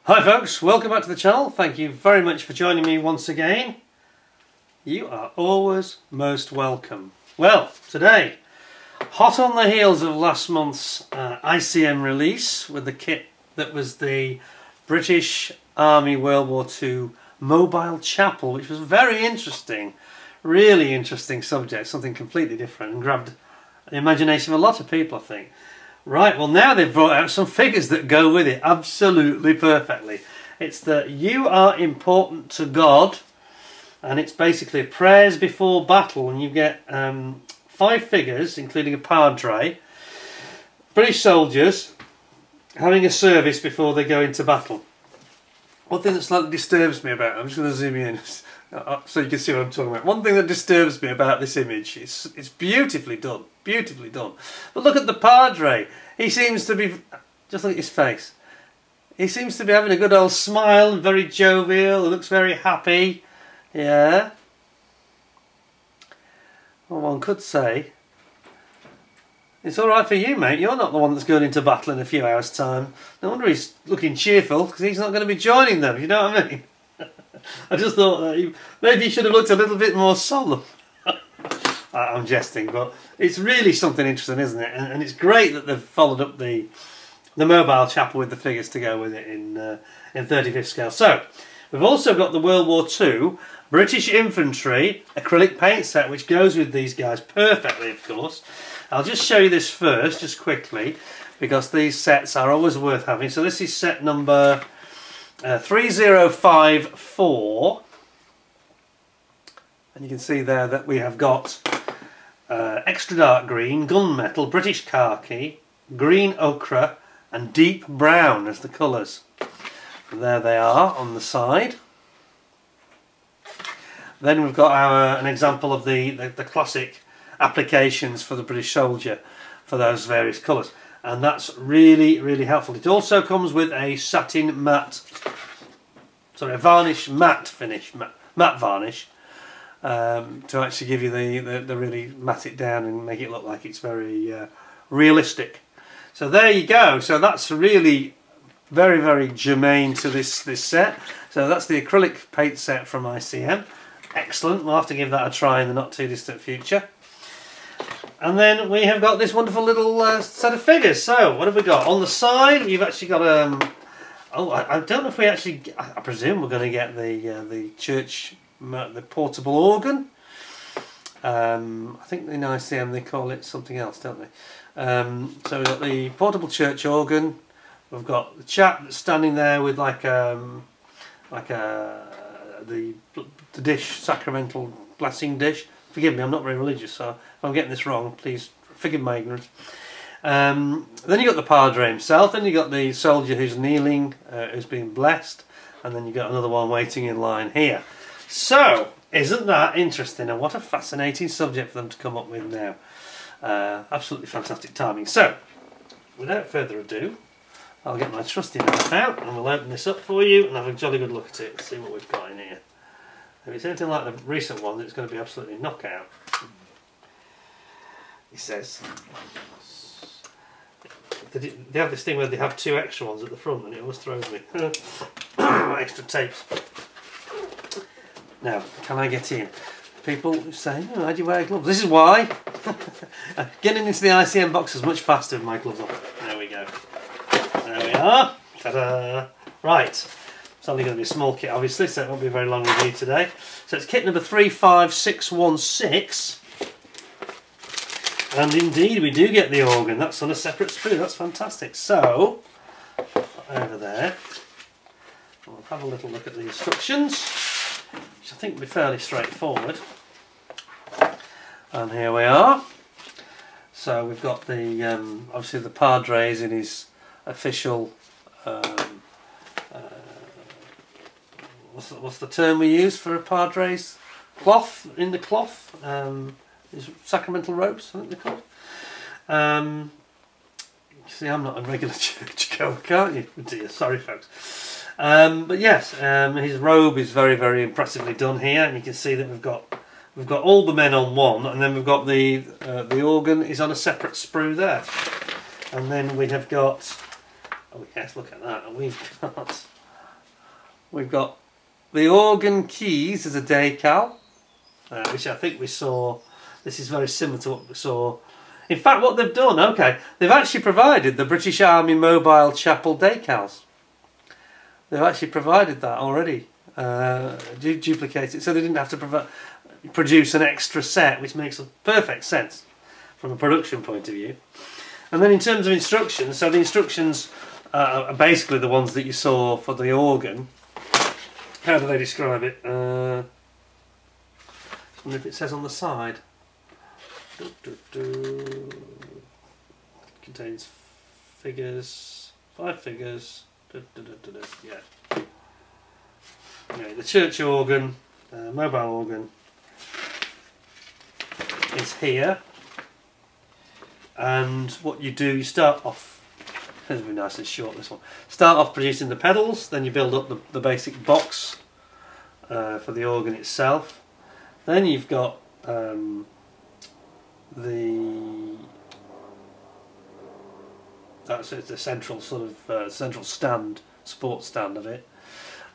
Hi folks, welcome back to the channel. Thank you very much for joining me once again. You are always most welcome. Well, today, hot on the heels of last month's ICM release with the kit that was the British Army World War II mobile chapel, which was very interesting, really interesting subject, something completely different, and grabbed the imagination of a lot of people, I think. Right, well now they've brought out some figures that go with it absolutely perfectly. It's that you are important to God, and it's basically prayers before battle, and you get 5 figures, including a padre, British soldiers having a service before they go into battle. One thing that slightly disturbs me about it, I'm just going to zoom in so you can see what I'm talking about. One thing that disturbs me about this image, it's beautifully done, beautifully done. But look at the padre. He seems to be, just look at his face. He seems to be having a good old smile and very jovial. He looks very happy. Yeah. Well, one could say, it's all right for you, mate. You're not the one that's going into battle in a few hours' time. No wonder he's looking cheerful, because he's not going to be joining them. You know what I mean? I just thought that maybe he should have looked a little bit more solemn. I'm jesting, but it's really something interesting, isn't it? And it's great that they've followed up the mobile chapel with the figures to go with it in 35th scale. So we've also got the World War II British Infantry acrylic paint set, which goes with these guys perfectly, of course. I'll just show you this first, just quickly, because these sets are always worth having. So this is set number 3054, and you can see there that we have got extra dark green, gunmetal, British khaki, green ochre and deep brown as the colours. And there they are on the side. Then we've got an example of the classic applications for the British soldier for those various colours. And that's really, really helpful. It also comes with a satin matte, sorry, a varnish matte finish, matte varnish, to actually give you the really matte it down and make it look like it's very realistic. So there you go. So that's really very, very germane to this set. So that's the acrylic paint set from ICM. Excellent. We'll have to give that a try in the not too distant future. And then we have got this wonderful little set of figures. So what have we got? On the side we've actually got oh, I don't know if we actually, I presume we're going to get the church, the portable organ. I think in ICM they call it something else, don't they? So we've got the portable church organ. We've got the chap that's standing there with the dish, sacramental blessing dish. Forgive me, I'm not very religious, so if I'm getting this wrong, please forgive my ignorance. Then you got the padre himself, then you got the soldier who's kneeling, who's being blessed, and then you got another one waiting in line here. So, isn't that interesting? And what a fascinating subject for them to come up with now. Absolutely fantastic timing. So, without further ado, I'll get my trusty knife out and we'll open this up for you and have a jolly good look at it and see what we've got in here. If it's anything like the recent one, it's going to be absolutely knockout. He says. They have this thing where they have 2 extra ones at the front and it always throws me. Extra tapes. Now, can I get in? People say, oh, how do you wear gloves? This is why. Getting into the ICM box is much faster with my gloves on. There we go. There we are. Ta-da! Right. It's only going to be a small kit, obviously, so it won't be a very long review today. So it's kit number 35616. And indeed, we do get the organ. That's on a separate sprue. That's fantastic. So, over there, we'll have a little look at the instructions, which I think will be fairly straightforward. And here we are. So we've got the, obviously the padres in his official, what's the term we use for a padre's cloth, in the cloth? His sacramental robes, I think they're called. See, I'm not a regular church goer, can't you? Dear, sorry folks. But yes, his robe is very, very impressively done here, and you can see that we've got all the men on one, and then we've got the organ is on a separate sprue there, and then we have got, oh yes, look at that, and we've got we've got the organ keys as a decal, which I think we saw. This is very similar to what we saw. In fact, what they've done, okay, they've actually provided the British Army Mobile Chapel decals. They've actually provided that already. Duplicate it, so they didn't have to produce an extra set, which makes perfect sense from a production point of view. And then in terms of instructions, so the instructions are basically the ones that you saw for the organ. How do they describe it? I wonder if it says on the side. Contains figures, 5 figures. Yeah. Anyway, the church organ, mobile organ, is here. And what you do, you start off. This will be nice and short, this one. Start off producing the pedals, then you build up the basic box for the organ itself. Then you've got that's the central sort of central stand, support stand of it.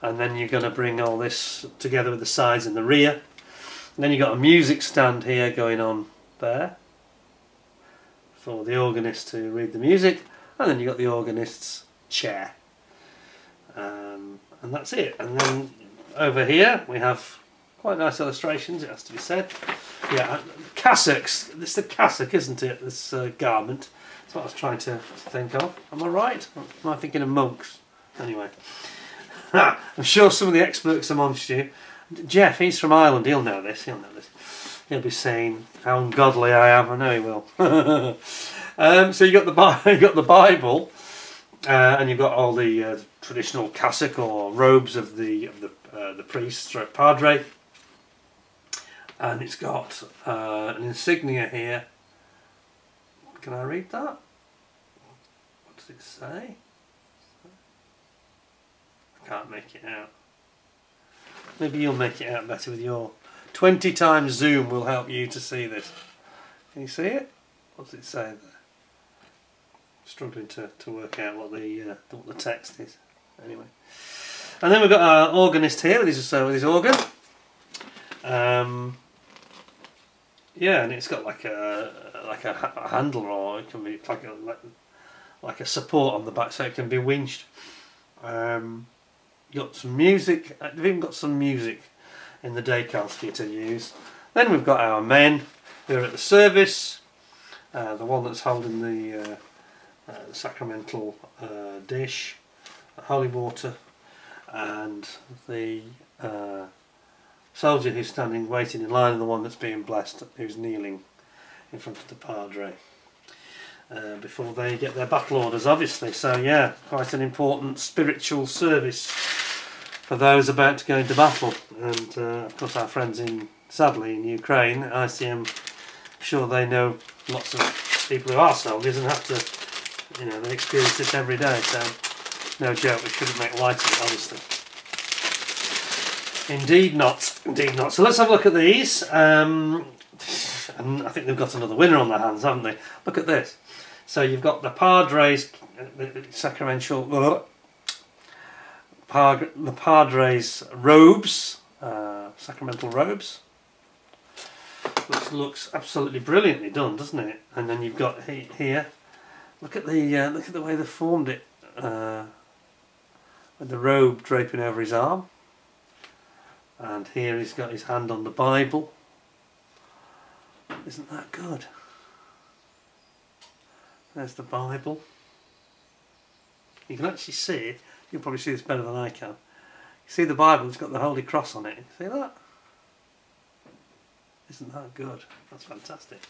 And then you're going to bring all this together with the sides and the rear. And then you've got a music stand here going on there for the organist to read the music. And then you've got the organist's chair. And that's it. And then over here we have quite nice illustrations, it has to be said. Yeah, cassocks. It's the cassock, isn't it? This garment. That's what I was trying to think of. Am I right? Or am I thinking of monks? Anyway. I'm sure some of the experts amongst you. Jeff, he's from Ireland, he'll know this. He'll be saying how ungodly I am. I know he will. So you got the Bible, and you've got all the traditional cassock or robes of the priest or padre, and it's got an insignia here. Can I read that? What does it say? I can't make it out. Maybe you'll make it out better with your 20 times zoom will help you to see this. Can you see it? What does it say there? Struggling to work out what the text is. Anyway, and then we've got our organist here with his organ. Yeah, and it's got like a handle, or it can be like a support on the back, so it can be winched. You've got some music. They've even got some music in the decals for you to use. Then we've got our men who are at the service. The one that's holding the sacramental dish, holy water, and the soldier who's standing waiting in line, and the one that's being blessed, who's kneeling in front of the padre before they get their battle orders, obviously. So yeah, quite an important spiritual service for those about to go into battle. And of course our friends sadly in Ukraine, ICM, I'm sure they know lots of people who are soldiers and have to, they experience this every day, so no joke, we shouldn't make light of it, obviously. Indeed not, indeed not. So let's have a look at these. And I think they've got another winner on their hands, haven't they? Look at this. So you've got the Padre's sacramental, the Padre's robes, sacramental robes. Looks absolutely brilliantly done, doesn't it? And then you've got here. Look at the way they formed it, with the robe draping over his arm. And here he's got his hand on the Bible. Isn't that good? There's the Bible. You can actually see it. You'll probably see this better than I can. You see the Bible, it's got the Holy Cross on it. See that? Isn't that good? That's fantastic.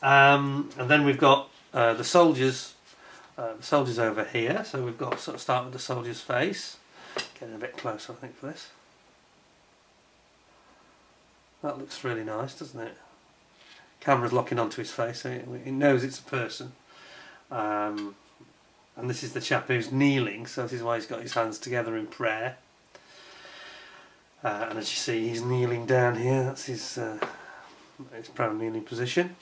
And then we've got the soldiers over here. So we've got sort of start with the soldier's face. Getting a bit closer, I think, for this. That looks really nice, doesn't it? Camera's locking onto his face, so he knows it's a person. And this is the chap who's kneeling, so this is why he's got his hands together in prayer. And as you see, he's kneeling down here. That's his prone kneeling position.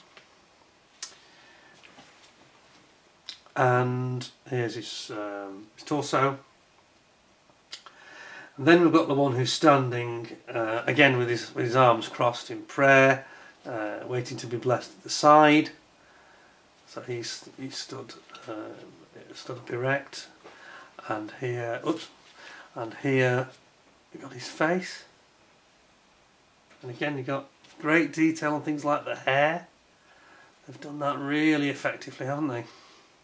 And here's his torso. And then we've got the one who's standing again with his arms crossed in prayer, waiting to be blessed at the side. So he's stood up erect, and here, and here you've got his face. And again, you've got great detail on things like the hair. They've done that really effectively, haven't they?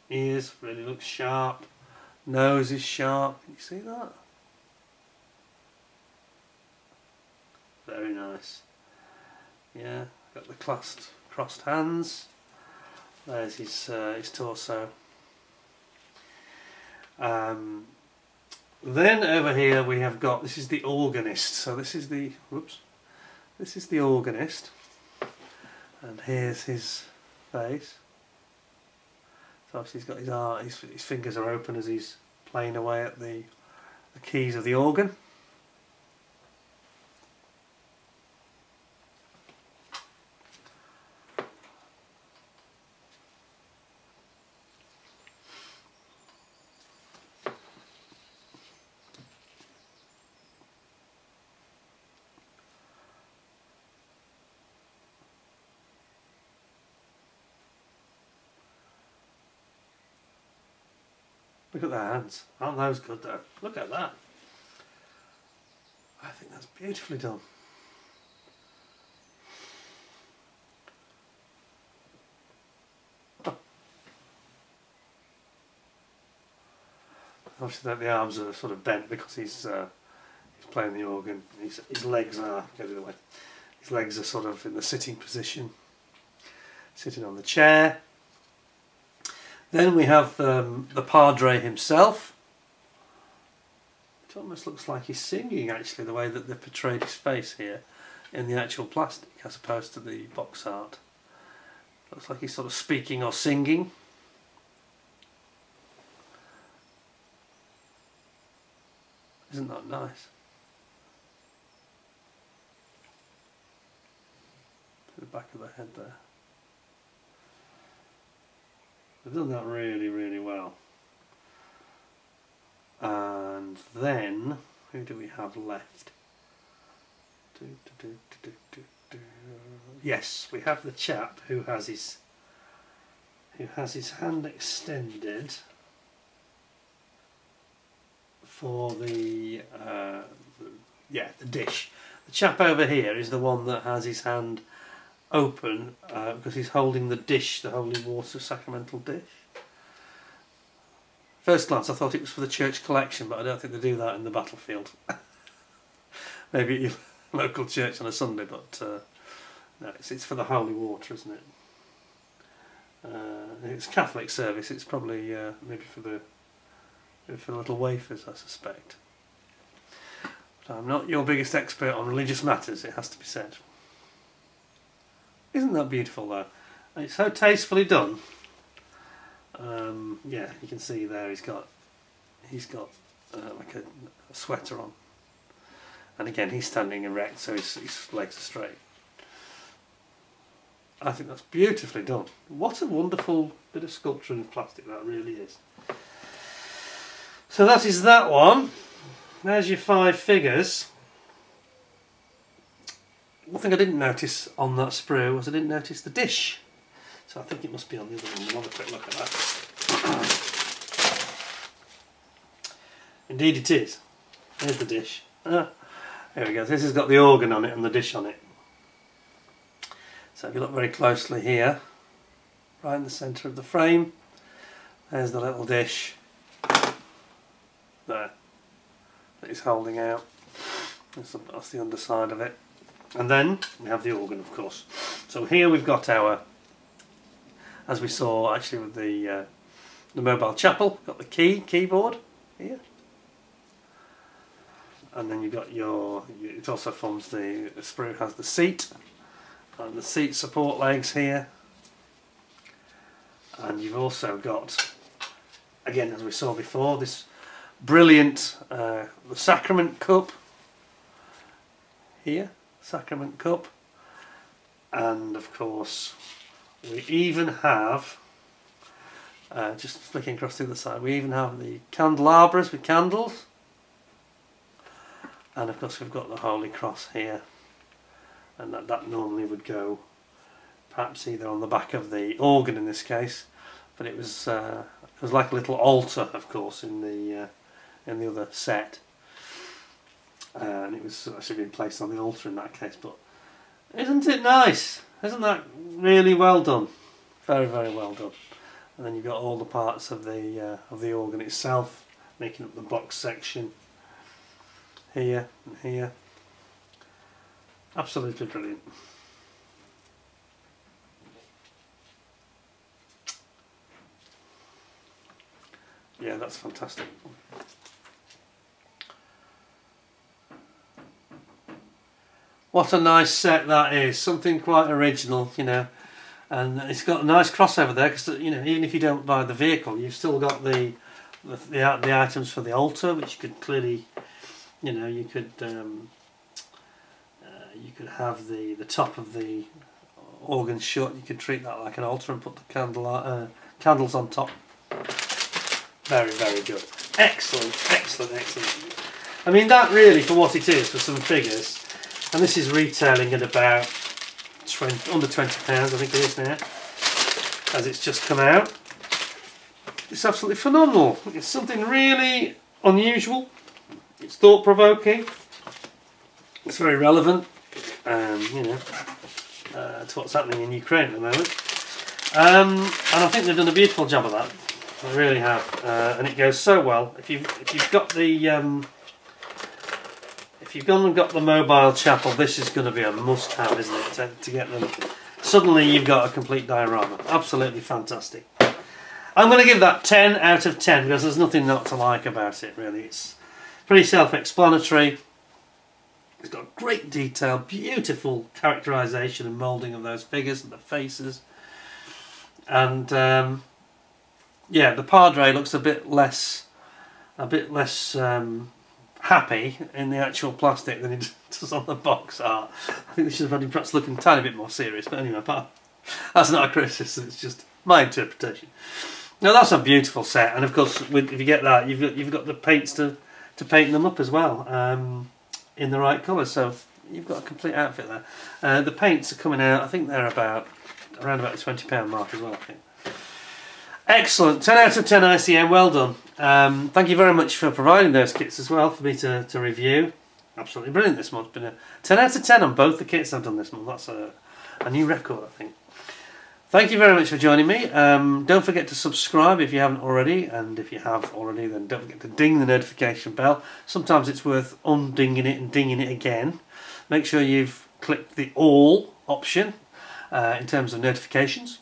Ears really look sharp. Nose is sharp. Can you see that? Very nice. Yeah, got the crossed hands. There's his torso. Then over here we have got, this is the organist. So this is the organist, and here's his face. So obviously he's got his fingers are open as he's playing away at the keys of the organ. Look at their hands. Aren't those good though? Look at that. I think that's beautifully done. Oh. Obviously the arms are sort of bent because he's playing the organ. His legs are, get it away. His legs are sort of in the sitting position, sitting on the chair. Then we have the Padre himself. It almost looks like he's singing, actually, the way that they've portrayed his face here in the actual plastic as opposed to the box art. Looks like he's sort of speaking or singing. Isn't that nice? To the back of the head there. They've done that really, really well. And then, who do we have left? Yes, we have the chap who has his hand extended for the dish. The chap over here is the one that has his hand open because he's holding the dish, the holy water sacramental dish. First glance I thought it was for the church collection, but I don't think they do that in the battlefield. Maybe at your local church on a Sunday, but no, it's for the holy water, isn't it? It's Catholic service. It's probably maybe for the little wafers, I suspect. But I'm not your biggest expert on religious matters, it has to be said. Isn't that beautiful though? And it's so tastefully done. Yeah, you can see there he's got like a sweater on, and again he's standing erect, so his legs are straight. I think that's beautifully done. What a wonderful bit of sculpture in plastic that really is. So that is that one. There's your 5 figures. One thing I didn't notice on that sprue was I didn't notice the dish. So I think it must be on the other one. We'll have a quick look at that. Indeed it is. Here's the dish. There we go. This has got the organ on it and the dish on it. So if you look very closely here, right in the centre of the frame, there's the little dish there that he's holding out. That's the underside of it. And then we have the organ, of course. So here we've got our, as we saw actually with the mobile chapel, got the keyboard here. And then you've got it also forms the sprue has the seat, and the seat support legs here. And you've also got, again as we saw before, this brilliant the sacrament cup here. Sacrament cup, and of course we even have just flicking across the other side, we even have the candelabras with candles, and of course we've got the Holy Cross here, and that normally would go perhaps either on the back of the organ in this case, but it was like a little altar, of course, in the other set, and it was actually being placed on the altar in that case. But isn't it nice? Isn't that really well done? Very, very well done. And then you've got all the parts of the organ itself making up the box section here and here. Absolutely brilliant. Yeah, that's fantastic. What a nice set that is. Something quite original, you know. And it's got a nice crossover there, because, you know, even if you don't buy the vehicle, you've still got the items for the altar, which you could clearly, you know, you could have the top of the organ shut. You could treat that like an altar and put the candles on top. Very, very good. Excellent, excellent, excellent. I mean, that really, for what it is, for some figures, and this is retailing at about under £20, I think it is now, as it's just come out. It's absolutely phenomenal. It's something really unusual. It's thought-provoking. It's very relevant, you know, to what's happening in Ukraine at the moment. And I think they've done a beautiful job of that. They really have, and it goes so well. If you've got the if you've gone and got the mobile chapel, this is going to be a must-have, isn't it? To get them. Suddenly you've got a complete diorama. Absolutely fantastic. I'm going to give that 10 out of 10 because there's nothing not to like about it, really. It's pretty self-explanatory. It's got great detail, beautiful characterisation and moulding of those figures and the faces. And yeah, the Padre looks a bit less happy in the actual plastic than it does on the box art. I think they should have had him perhaps looking a tiny bit more serious, but anyway, that's not a criticism, it's just my interpretation. Now that's a beautiful set, and of course if you get that, you've got the paints to paint them up as well, in the right colour, so you've got a complete outfit there. The paints are coming out, I think they're around about the £20 mark as well, I think. Excellent, 10 out of 10 ICM, well done. Thank you very much for providing those kits as well for me to review. Absolutely brilliant this month. Been a 10 out of 10 on both the kits I've done this month. That's a new record, I think. Thank you very much for joining me. Don't forget to subscribe if you haven't already, and if you have already, then don't forget to ding the notification bell. Sometimes it's worth undinging it and dinging it again. Make sure you've clicked the all option in terms of notifications.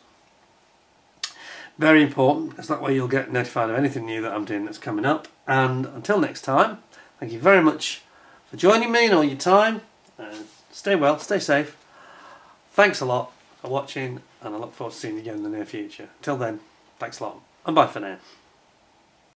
Very important, because that way you'll get notified of anything new that I'm doing that's coming up. And until next time, thank you very much for joining me and all your time. Stay well, stay safe. Thanks a lot for watching, and I look forward to seeing you again in the near future. Till then, thanks a lot, and bye for now.